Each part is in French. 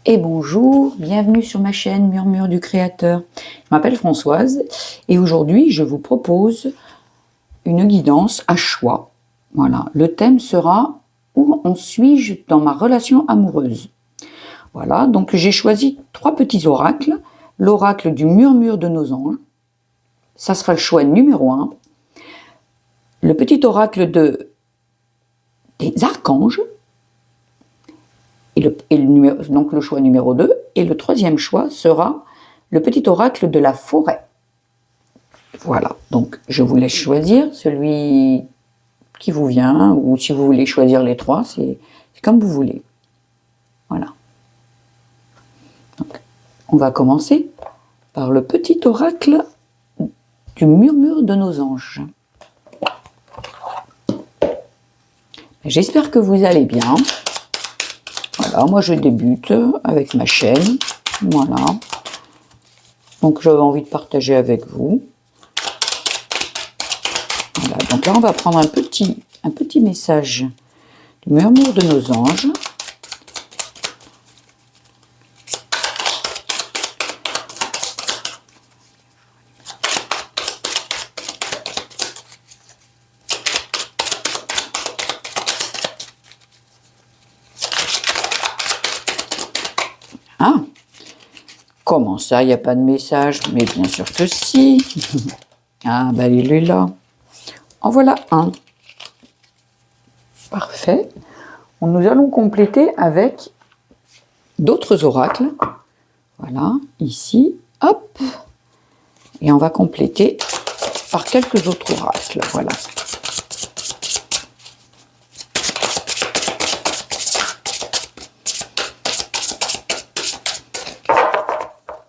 Et bonjour, bienvenue sur ma chaîne Murmure du Créateur. Je m'appelle Françoise et aujourd'hui je vous propose une guidance à choix. Voilà, le thème sera « Où en suis-je dans ma relation amoureuse ?» Voilà, donc j'ai choisi 3 petits oracles. L'oracle du murmure de nos anges, ça sera le choix numéro 1. Le petit oracle des archanges, donc le choix numéro 2. Et le 3e choix sera le petit oracle de la forêt. Voilà, donc je vous laisse choisir celui qui vous vient, ou si vous voulez choisir les 3, c'est comme vous voulez. Voilà. Donc, on va commencer par le petit oracle du murmure de nos anges. J'espère que vous allez bien. Voilà, moi je débute avec ma chaîne. Voilà. Donc j'avais envie de partager avec vous. Voilà, donc là on va prendre un petit message du murmure de nos anges. Ah, comment ça, il n'y a pas de message? Mais bien sûr que si. Ah, ben il est là. En voilà un. Parfait. Nous allons compléter avec d'autres oracles. Voilà, ici, hop. Et on va compléter par quelques autres oracles. Voilà.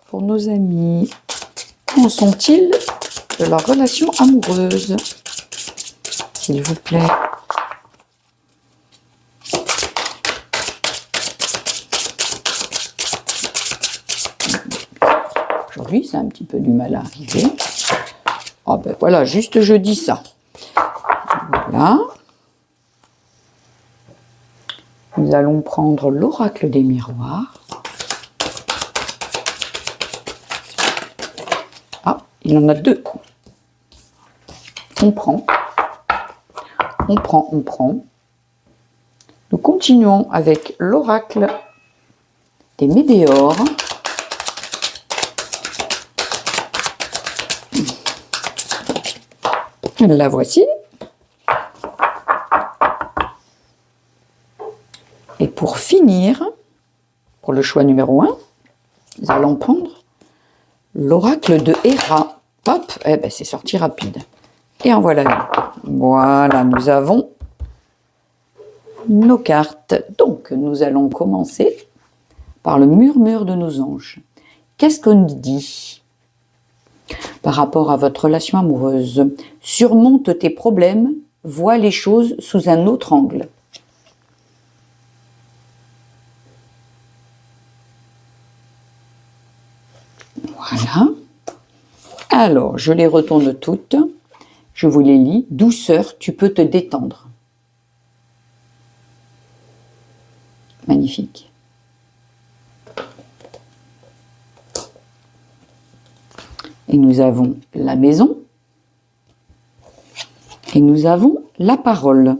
Pour nos amis, où en sont-ils de leur relation amoureuse? S'il vous plaît. Aujourd'hui, c'est un petit peu du mal à arriver. Oh ben voilà, juste je dis ça. Voilà. Nous allons prendre l'oracle des miroirs. Ah, il en a 2. On prend. On prend. Nous continuons avec l'oracle des météores. La voici. Et pour finir, pour le choix numéro 1, nous allons prendre l'oracle de Héra. Hop, eh ben c'est sorti rapide. Et en voilà une. Voilà, nous avons nos cartes. Donc, nous allons commencer par le murmure de nos anges. Qu'est-ce qu'on dit par rapport à votre relation amoureuse? Surmonte tes problèmes, vois les choses sous un autre angle. Voilà. Alors, je les retourne toutes. Je vous les lis. Douceur, tu peux te détendre. Magnifique. Et nous avons la maison. Et nous avons la parole.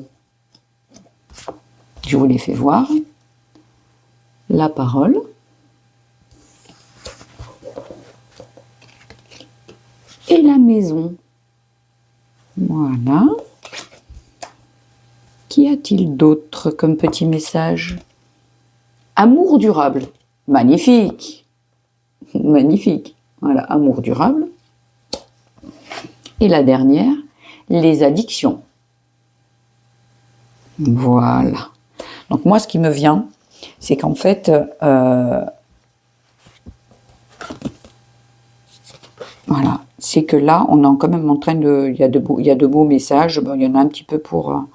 Je vous les fais voir. La parole. Et la maison. Voilà. Qu'y a-t-il d'autre comme petit message? Amour durable. Magnifique. Magnifique. Voilà, amour durable. Et la dernière, les addictions. Voilà. Donc moi, ce qui me vient, c'est qu'en fait, voilà, c'est que là, on est quand même en train de, il y a de beaux messages. Bon, il y en a un petit peu pour,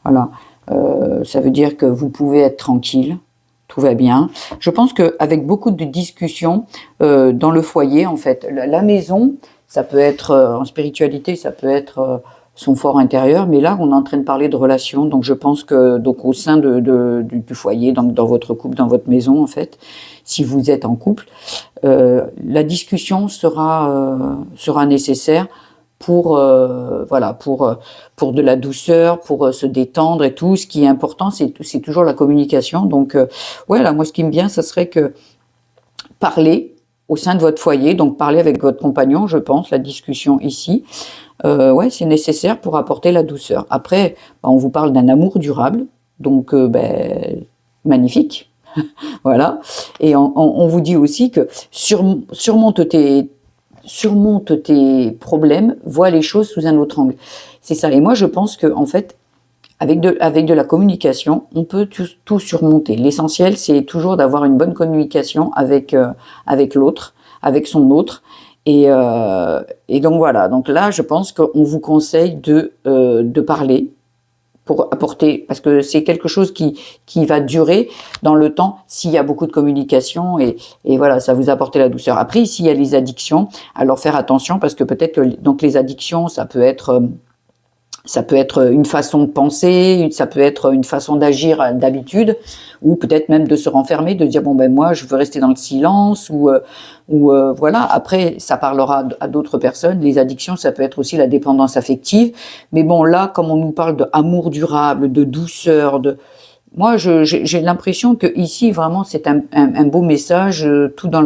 voilà, ça veut dire que vous pouvez être tranquille. Tout va bien. Je pense qu'avec beaucoup de discussions dans le foyer, en fait, la maison, ça peut être en spiritualité, ça peut être son fort intérieur. Mais là, on est en train de parler de relations. Donc, je pense que donc au sein du foyer, donc dans votre couple, dans votre maison, en fait, si vous êtes en couple, la discussion sera nécessaire pour voilà, pour de la douceur, pour se détendre et tout. Ce qui est important, c'est toujours la communication. Donc voilà, moi ce qui me vient, ça serait que parler au sein de votre foyer, donc parler avec votre compagnon, je pense, la discussion ici, ouais, c'est nécessaire pour apporter la douceur. Après, on vous parle d'un amour durable, donc magnifique, voilà. Et on vous dit aussi que surmonte tes problèmes, vois les choses sous un autre angle. C'est ça. Et moi, je pense que en fait, avec de la communication, on peut tout surmonter. L'essentiel, c'est toujours d'avoir une bonne communication avec l'autre, avec son autre. Et donc voilà. Donc là, je pense qu'on vous conseille de parler pour apporter, parce que c'est quelque chose qui va durer dans le temps s'il y a beaucoup de communication et voilà, ça vous apporte la douceur. Après, s'il y a les addictions, alors faire attention parce que peut-être que donc les addictions, ça peut être une façon de penser, ça peut être une façon d'agir d'habitude, ou peut-être même de se renfermer, de dire bon ben moi je veux rester dans le silence, ou voilà. Après ça parlera à d'autres personnes. Les addictions, ça peut être aussi la dépendance affective, mais bon là, comme on nous parle d'amour durable, de douceur, moi j'ai l'impression que ici vraiment c'est un beau message, tout dans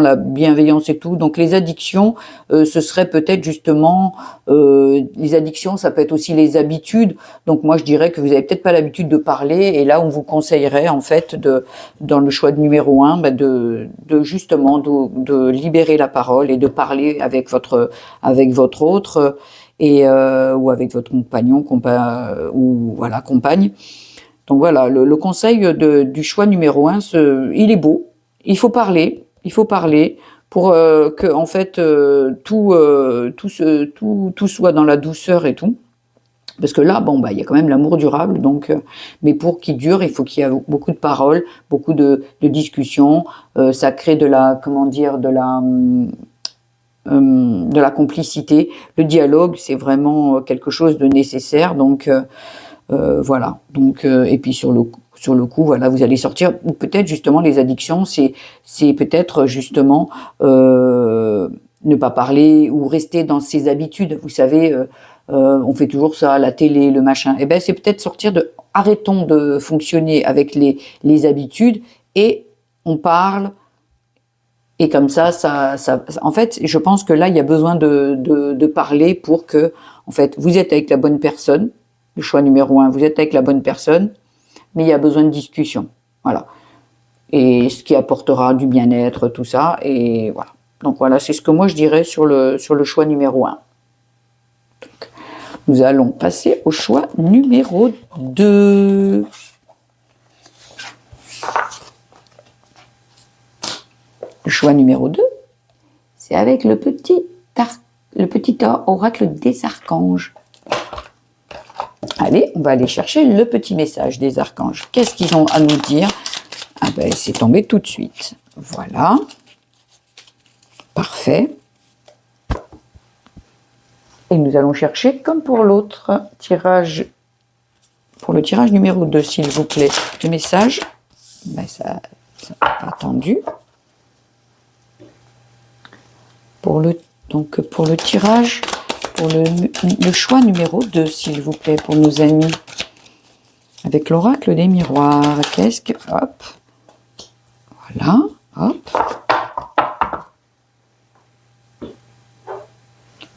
la bienveillance et tout. Donc les addictions, ce serait peut-être justement les addictions, ça peut être aussi les habitudes. Donc moi je dirais que vous avez peut-être pas l'habitude de parler, et là on vous conseillerait en fait dans le choix de numéro 1, de justement de libérer la parole et de parler avec votre autre et ou avec votre compagnon ou voilà, compagne. Donc voilà, le conseil du choix numéro 1, il est beau. Il faut parler pour que en fait tout soit dans la douceur et tout. Parce que là, il y a quand même l'amour durable, donc, mais pour qu'il dure, il faut qu'il y ait beaucoup de paroles, beaucoup de discussions. Ça crée de la complicité. Le dialogue, c'est vraiment quelque chose de nécessaire. Donc voilà. Donc et puis sur le coup, voilà, vous allez sortir. Ou peut-être justement les addictions, c'est peut-être justement ne pas parler ou rester dans ses habitudes. Vous savez, on fait toujours ça, la télé, le machin. Eh ben c'est peut-être arrêtons de fonctionner avec les habitudes et on parle. Et comme ça, en fait, je pense que là, il y a besoin de parler pour que, en fait, vous êtes avec la bonne personne. Le choix numéro 1, vous êtes avec la bonne personne, mais il y a besoin de discussion. Voilà. Et ce qui apportera du bien-être, tout ça. Et voilà. Donc voilà, c'est ce que moi je dirais sur le choix numéro 1. Donc, nous allons passer au choix numéro 2. Le choix numéro 2, c'est avec le petit oracle des archanges. Allez, on va aller chercher le petit message des archanges. Qu'est-ce qu'ils ont à nous dire? Ah ben, c'est tombé tout de suite. Voilà. Parfait. Et nous allons chercher, comme pour l'autre tirage, pour le tirage numéro 2, s'il vous plaît, le message. Ben, ça a attendu. Pour le tirage, pour le choix numéro 2, s'il vous plaît, pour nos amis. Avec l'oracle des miroirs. Qu'est-ce que... Hop. Voilà. Hop.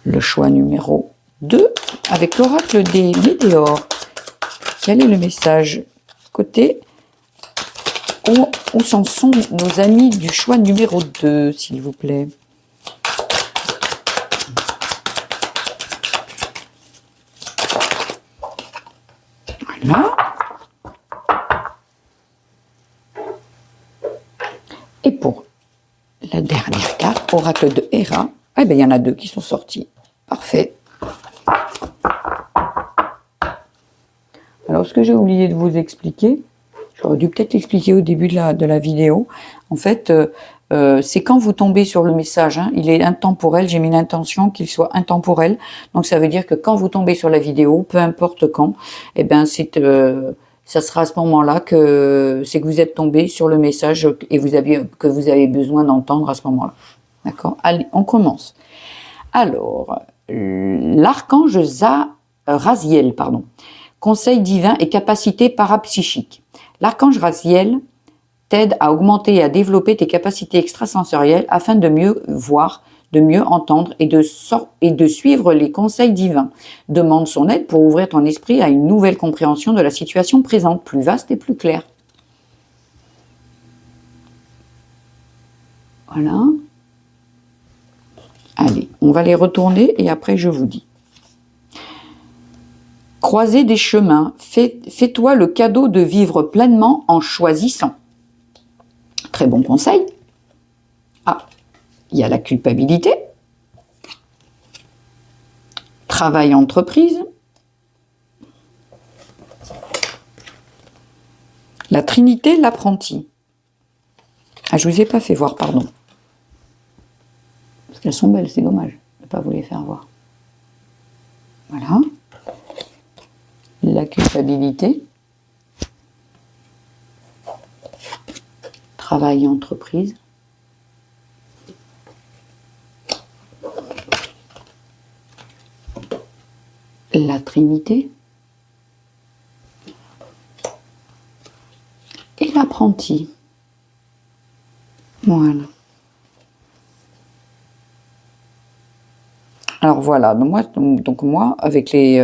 Le choix numéro 2, avec l'oracle des météores. Quel est le message? Côté, où s'en sont nos amis du choix numéro 2, s'il vous plaît? Voilà. Et pour la dernière carte, oracle de Héra, eh bien, il y en a 2 qui sont sortis. Parfait. Alors, ce que j'ai oublié de vous expliquer, j'aurais dû peut-être l'expliquer au début de la vidéo. En fait, c'est quand vous tombez sur le message, hein, il est intemporel, j'ai mis l'intention qu'il soit intemporel, donc ça veut dire que quand vous tombez sur la vidéo, peu importe quand, eh ben ça sera à ce moment-là que c'est que vous êtes tombé sur le message et que vous avez besoin d'entendre à ce moment-là. D'accord? Allez, on commence. Alors, l'archange Raziel, conseil divin et capacité parapsychique. L'archange Raziel t'aide à augmenter et à développer tes capacités extrasensorielles afin de mieux voir, de mieux entendre et de suivre les conseils divins. Demande son aide pour ouvrir ton esprit à une nouvelle compréhension de la situation présente, plus vaste et plus claire. Voilà. Allez, on va les retourner et après je vous dis. Croiser des chemins, fais-toi le cadeau de vivre pleinement en choisissant. Très bon conseil. Ah, il y a la culpabilité. Travail entreprise. La Trinité, l'apprenti. Ah, je ne vous ai pas fait voir, pardon. Parce qu'elles sont belles, c'est dommage de ne pas vous les faire voir. Voilà. La culpabilité. Travail entreprise. La Trinité. Et l'apprenti. Voilà. Alors voilà, donc moi avec les...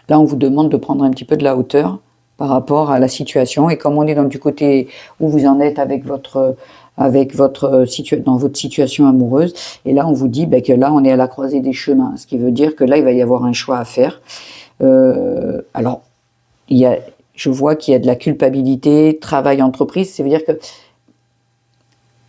là, on vous demande de prendre un petit peu de la hauteur par rapport à la situation. Et comme on est du côté où vous en êtes avec votre dans votre situation amoureuse, et là, on vous dit que là, on est à la croisée des chemins. Ce qui veut dire que là, il va y avoir un choix à faire. Alors, je vois qu'il y a de la culpabilité, travail, entreprise. Ça veut dire que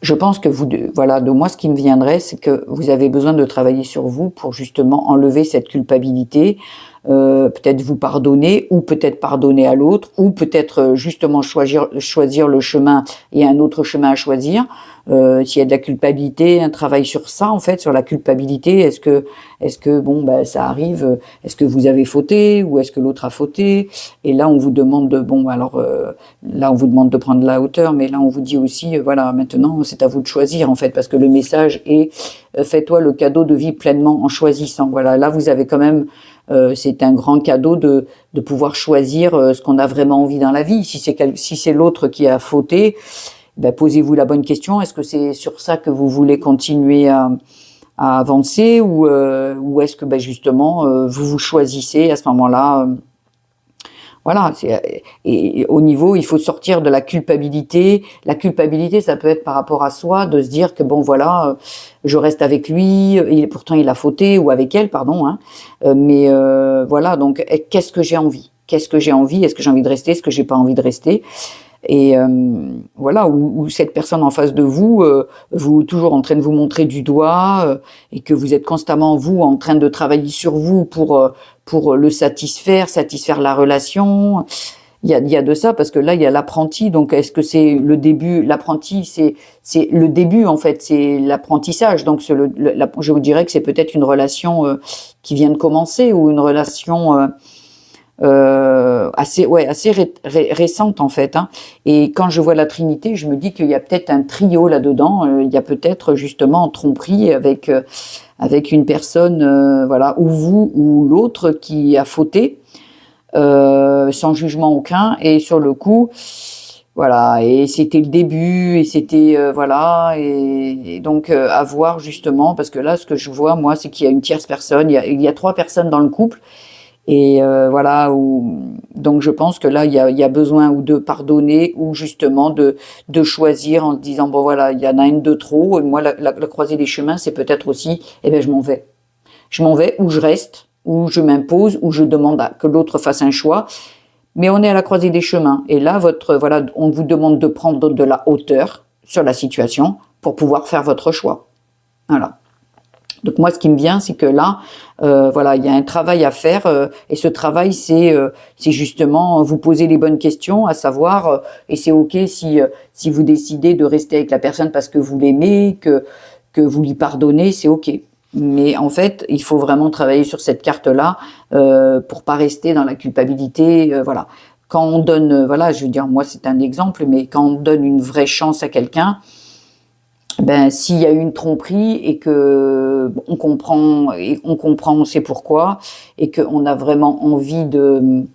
je pense que de moi, ce qui me viendrait, c'est que vous avez besoin de travailler sur vous pour justement enlever cette culpabilité, peut-être vous pardonner, ou peut-être pardonner à l'autre, ou peut-être justement choisir le chemin et un autre chemin à choisir. S'il y a de la culpabilité, un travail sur ça, en fait, sur la culpabilité. Est-ce que ça arrive, est-ce que vous avez fauté, ou est-ce que l'autre a fauté? Et là, on vous demande là, on vous demande de prendre la hauteur, mais là, on vous dit aussi, voilà, maintenant, c'est à vous de choisir, en fait, parce que le message est fais-toi le cadeau de vivre pleinement en choisissant. Voilà, là, vous avez quand même, c'est un grand cadeau de pouvoir choisir ce qu'on a vraiment envie dans la vie. Si c'est l'autre qui a fauté, posez-vous la bonne question. Est-ce que c'est sur ça que vous voulez continuer à avancer, ou est-ce que justement vous choisissez à ce moment-là? Voilà, et au niveau, il faut sortir de la culpabilité. La culpabilité, ça peut être par rapport à soi, de se dire que je reste avec lui, pourtant il a fauté, ou avec elle, pardon. Mais voilà, donc qu'est-ce que j'ai envie? Qu'est-ce que j'ai envie? Est-ce que j'ai envie de rester? Est-ce que j'ai pas envie de rester? Et voilà, ou cette personne en face de vous, vous toujours en train de vous montrer du doigt, et que vous êtes constamment, vous, en train de travailler sur vous pour le satisfaire la relation. Il y a de ça, parce que là, il y a l'apprenti. Donc, est-ce que c'est le début? L'apprenti, c'est le début, en fait, c'est l'apprentissage. Donc, je vous dirais que c'est peut-être une relation qui vient de commencer, ou une relation assez récente, en fait. Et quand je vois la Trinité, je me dis qu'il y a peut-être un trio là-dedans. Il y a peut-être justement tromperie avec une personne, voilà, ou vous ou l'autre qui a fauté, sans jugement aucun. Et sur le coup, voilà, et c'était le début, et c'était voilà, et donc à voir justement, parce que là, ce que je vois, moi, c'est qu'il y a une tierce personne. Il y a 3 personnes dans le couple. Et voilà, donc je pense que là, il y a besoin ou de pardonner, ou justement de choisir en se disant, bon voilà, il y en a une de trop, et moi, la croisée des chemins, c'est peut-être aussi, je m'en vais. Je m'en vais, ou je reste, ou je m'impose, ou je demande que l'autre fasse un choix. Mais on est à la croisée des chemins. Et là, on vous demande de prendre de la hauteur sur la situation pour pouvoir faire votre choix. Voilà. Donc moi, ce qui me vient, c'est que là, voilà, il y a un travail à faire, et ce travail, c'est justement vous poser les bonnes questions, à savoir, et c'est ok si vous décidez de rester avec la personne parce que vous l'aimez, que vous lui pardonnez, c'est ok. Mais en fait, il faut vraiment travailler sur cette carte-là pour pas rester dans la culpabilité, voilà. Quand on donne, voilà, je veux dire, moi c'est un exemple, mais quand on donne une vraie chance à quelqu'un, ben s'il y a eu une tromperie et que on sait pourquoi, et qu'on a vraiment envie de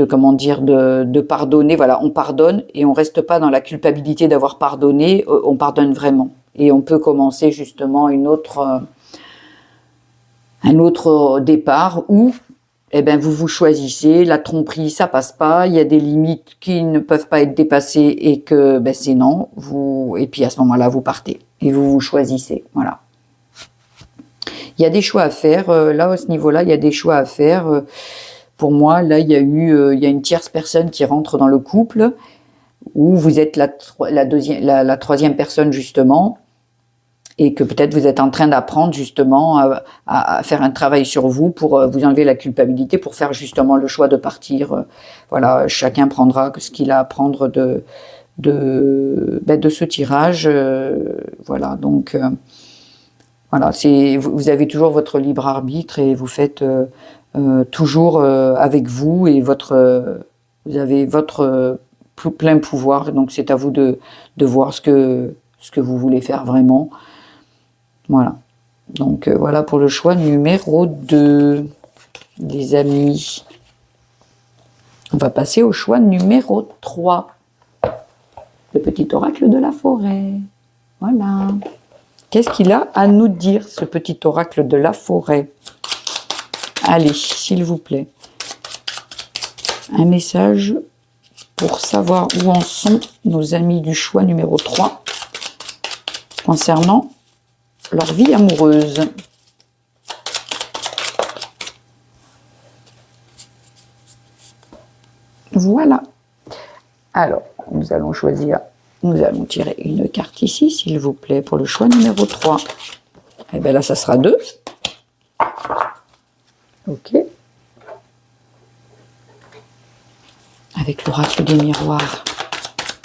comment dire, de pardonner, voilà, on pardonne et on reste pas dans la culpabilité d'avoir pardonné, on pardonne vraiment. Et on peut commencer justement un autre départ où eh ben, vous choisissez, la tromperie, ça passe pas, il y a des limites qui ne peuvent pas être dépassées et que ben, c'est non, et puis à ce moment-là, vous partez et vous choisissez, voilà. Il y a des choix à faire, là, à ce niveau-là, il y a des choix à faire. Pour moi, là, il y a une tierce personne qui rentre dans le couple, où vous êtes la troisième personne, justement, et que peut-être vous êtes en train d'apprendre justement à faire un travail sur vous pour vous enlever la culpabilité, pour faire justement le choix de partir. Voilà, chacun prendra ce qu'il a à prendre de ce tirage. Voilà, donc voilà, vous avez toujours votre libre arbitre et vous faites toujours avec vous, et vous avez votre plein pouvoir. Donc c'est à vous de voir ce que vous voulez faire vraiment. Voilà. Donc voilà pour le choix numéro 2, les amis. On va passer au choix numéro 3. Le petit oracle de la forêt. Voilà. Qu'est-ce qu'il a à nous dire, ce petit oracle de la forêt? Allez, s'il vous plaît. Un message pour savoir où en sont nos amis du choix numéro 3 concernant leur vie amoureuse. Voilà. Alors, nous allons tirer une carte ici, s'il vous plaît, pour le choix numéro 3. Et bien là, ça sera 2. Ok. Avec l'oracle des miroirs.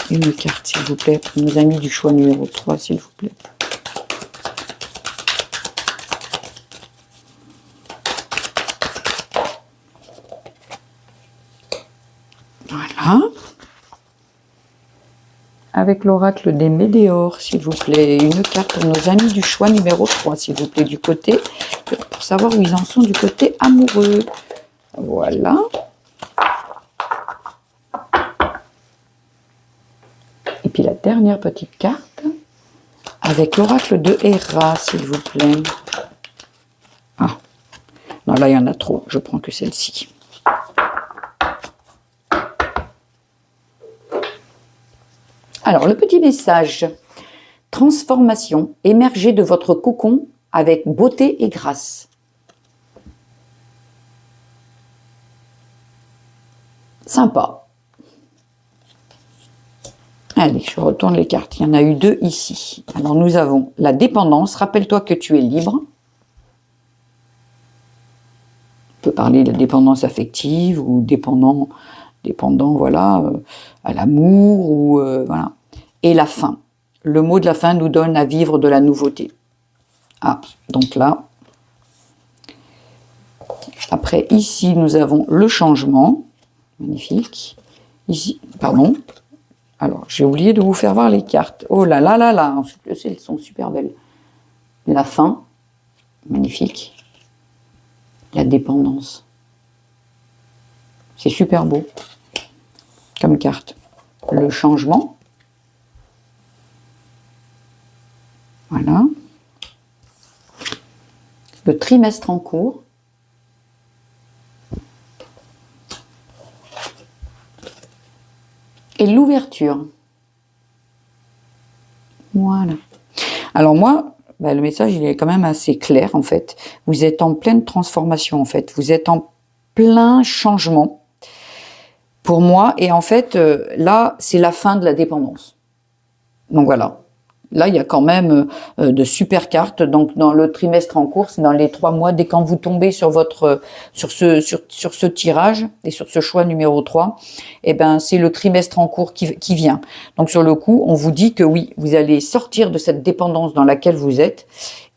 Une carte, s'il vous plaît, pour nos amis du choix numéro 3, s'il vous plaît. Voilà. Avec l'oracle des météores, s'il vous plaît. Une carte pour nos amis du choix numéro 3, s'il vous plaît, du côté, pour savoir où ils en sont du côté amoureux. Voilà. Et puis la dernière petite carte, avec l'oracle de Héra, s'il vous plaît. Ah, non, là, il y en a trop. Je prends que celle-ci. Alors, le petit message. Transformation, émergez de votre cocon avec beauté et grâce. Sympa. Allez, je retourne les cartes. Il y en a eu 2 ici. Alors, nous avons la dépendance. Rappelle-toi que tu es libre. On peut parler de la dépendance affective ou dépendant, voilà, à l'amour, ou voilà. Et la fin. Le mot de la fin nous donne à vivre de la nouveauté. Ah, donc là. Après, ici, nous avons le changement. Magnifique. Ici, pardon. Alors, j'ai oublié de vous faire voir les cartes. Oh là là là là, elles sont super belles. La fin. Magnifique. La dépendance. C'est super beau comme carte. Le changement. Voilà. Le trimestre en cours. Et l'ouverture. Voilà. Alors moi, le message, il est quand même assez clair, en fait. Vous êtes en pleine transformation, en fait. Vous êtes en plein changement. Pour moi, et en fait, là, c'est la fin de la dépendance. Donc voilà. là, il y a quand même de super cartes. Donc, dans le trimestre en cours, c'est dans les 3 mois, dès quand vous tombez sur sur ce tirage et sur ce choix numéro 3, eh ben, c'est le trimestre en cours qui vient. Donc, sur le coup, on vous dit que oui, vous allez sortir de cette dépendance dans laquelle vous êtes.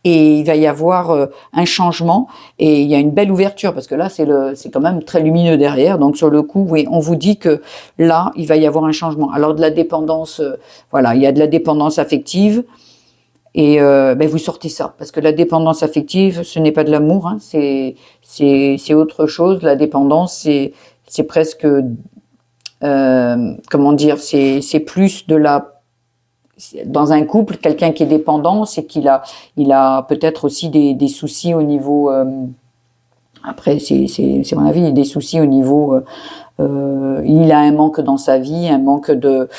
Et il va y avoir un changement et il y a une belle ouverture parce que là c'est quand même très lumineux derrière. Donc sur le coup, oui, on vous dit que là il va y avoir un changement. Alors de la dépendance, voilà, il y a de la dépendance affective et ben vous sortez ça parce que la dépendance affective, ce n'est pas de l'amour, hein, c'est autre chose. La dépendance, c'est presque comment dire, c'est plus de la dans un couple, quelqu'un qui est dépendant, c'est qu'il a, il a peut-être aussi des soucis au niveau. Après, c'est mon avis, des soucis au niveau. Il a un manque dans sa vie, un manque de.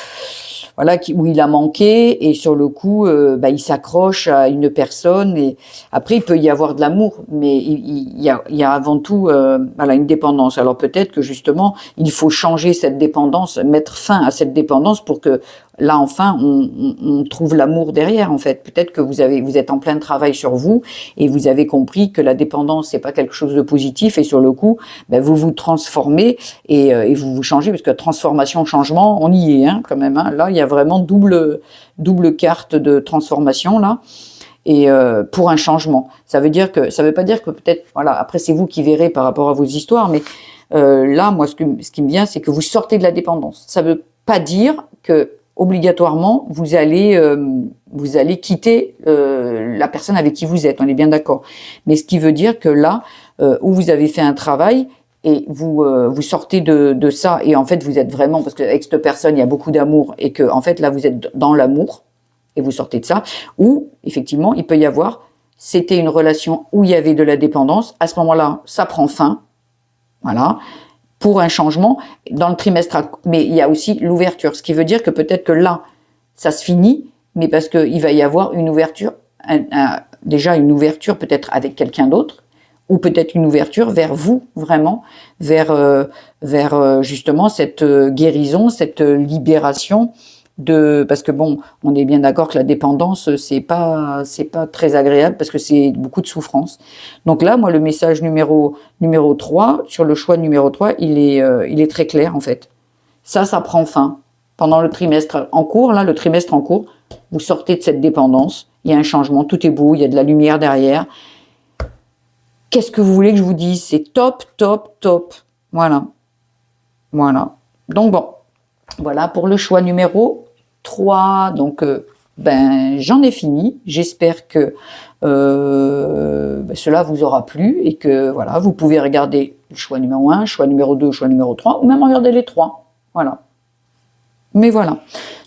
Voilà, où il a manqué, et sur le coup, bah, il s'accroche à une personne, et après, il peut y avoir de l'amour, mais il y a avant tout voilà, une dépendance. Alors peut-être que justement, il faut changer cette dépendance, mettre fin à cette dépendance pour que là, enfin, on trouve l'amour derrière, en fait. Peut-être que vous êtes en plein travail sur vous, et vous avez compris que la dépendance, c'est pas quelque chose de positif, et sur le coup, ben, vous vous transformez, et vous vous changez, parce que transformation, changement, on y est, hein, quand même, hein. Là, il y a vraiment double carte de transformation, là, et pour un changement. Ça veut pas dire que peut-être, voilà, après, c'est vous qui verrez par rapport à vos histoires, mais là, moi, ce qui me vient, c'est que vous sortez de la dépendance. Ça veut pas dire que obligatoirement vous allez quitter la personne avec qui vous êtes, on est bien d'accord. Mais ce qui veut dire que là où vous avez fait un travail et vous sortez de ça, et en fait vous êtes vraiment, parce qu'avec cette personne il y a beaucoup d'amour, et que en fait là vous êtes dans l'amour et vous sortez de ça, ou effectivement il peut y avoir, c'était une relation où il y avait de la dépendance, à ce moment-là ça prend fin, voilà, pour un changement dans le trimestre. Mais il y a aussi l'ouverture, ce qui veut dire que peut-être que là, ça se finit, mais parce qu'il va y avoir une ouverture, déjà une ouverture peut-être avec quelqu'un d'autre, ou peut-être une ouverture vers vous, vraiment, vers justement cette guérison, cette libération, parce que bon, on est bien d'accord que la dépendance, c'est pas très agréable, parce que c'est beaucoup de souffrance. Donc là, moi, le message numéro 3, sur le choix numéro 3, il est très clair, en fait. Ça prend fin. Pendant le trimestre en cours, là, le trimestre en cours, vous sortez de cette dépendance, il y a un changement, tout est beau, il y a de la lumière derrière. Qu'est-ce que vous voulez que je vous dise? C'est top, top, top. Voilà. Voilà. Donc bon, voilà pour le choix numéro 3. Donc, ben, j'en ai fini. J'espère que cela vous aura plu, et que voilà, vous pouvez regarder le choix numéro 1, choix numéro 2, choix numéro 3, ou même regarder les 3. Voilà. Mais voilà.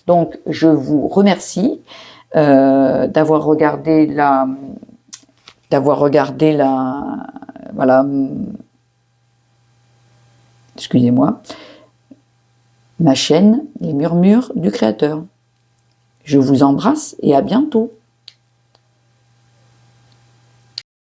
Donc, je vous remercie d'avoir regardé voilà, excusez-moi, ma chaîne, Les Murmures du Créateur. Je vous embrasse et à bientôt.